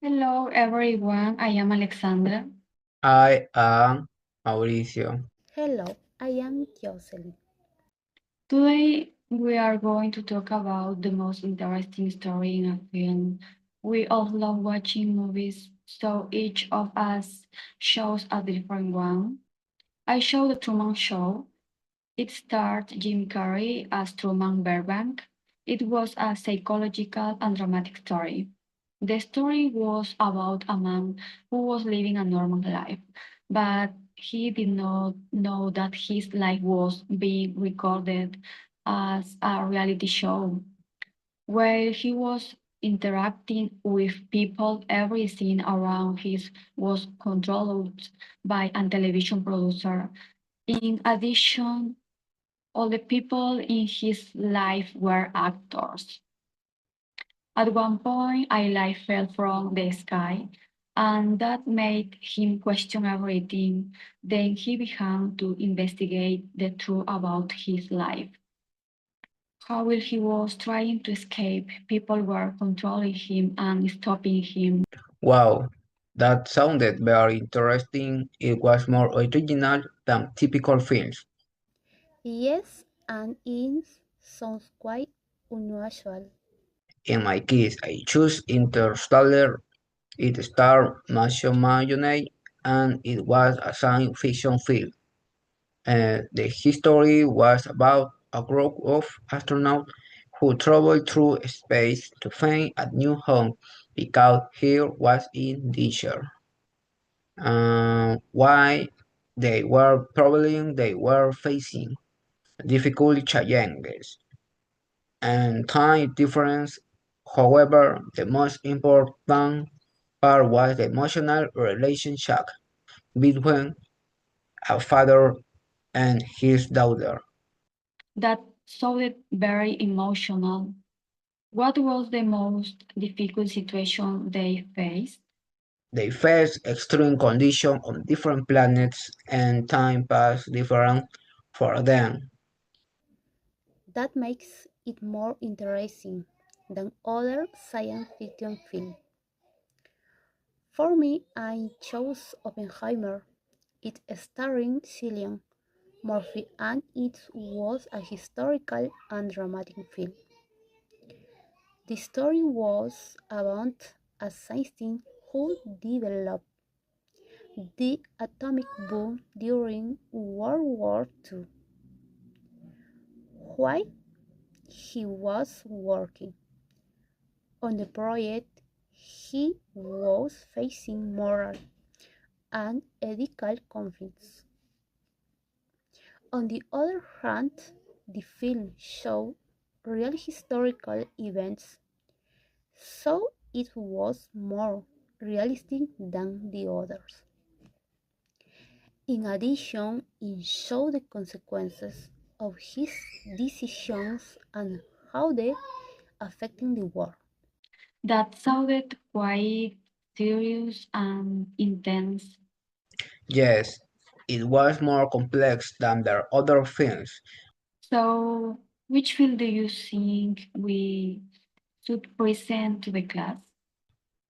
Hello everyone, I am Alexandra. I am Mauricio. Hello, I am Jocelyn. Today we are going to talk about the most interesting story in a film. We all love watching movies, so each of us shows a different one. I show The Truman Show. It starred Jim Carrey as Truman Burbank. It was a psychological and dramatic story. The story was about a man who was living a normal life, but he did not know that his life was being recorded as a reality show. While he was interacting with people, every scene around him was controlled by a television producer. In addition, all the people in his life were actors. At one point, a light fell from the sky, and that made him question everything. Then he began to investigate the truth about his life. How he was trying to escape, people were controlling him and stopping him. Wow, that sounded very interesting. It was more original than typical films. Yes, and it sounds quite unusual. In my case, I choose Interstellar. It starred Matthew McConaughey and it was a science fiction film. The history was about a group of astronauts who traveled through space to find a new home because here was in danger. Why they were facing difficult challenges and time difference. However, the most important part was the emotional relationship between a father and his daughter. That sounded very emotional. What was the most difficult situation they faced? They faced extreme conditions on different planets and time passed different for them. That makes it more interesting than other science fiction films. For me, I chose Oppenheimer. It starring Cillian Murphy and it was a historical and dramatic film. The story was about a scientist who developed the atomic bomb during World War II. While he was working on the project, he was facing moral and ethical conflicts. On the other hand, the film showed real historical events, so it was more realistic than the others. In addition, it showed the consequences of his decisions and how they affecting the world. That sounded quite serious and intense. Yes, it was more complex than their other films. So, which film do you think we should present to the class?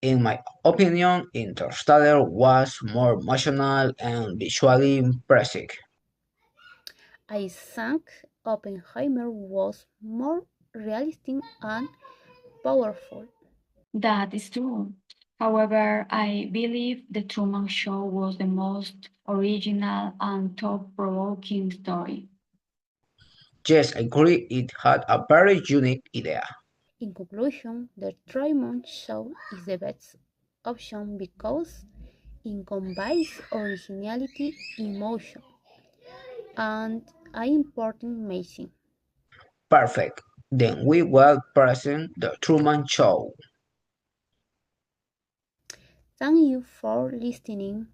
In my opinion, Interstellar was more emotional and visually impressive. I think Oppenheimer was more realistic and powerful. That is true. However, I believe The Truman Show was the most original and thought provoking story. Yes, I agree, it had a very unique idea. In conclusion, the Truman Show is the best option because it combines originality, emotion, and an important message. Perfect. Then we will present the Truman Show. Thank you for listening.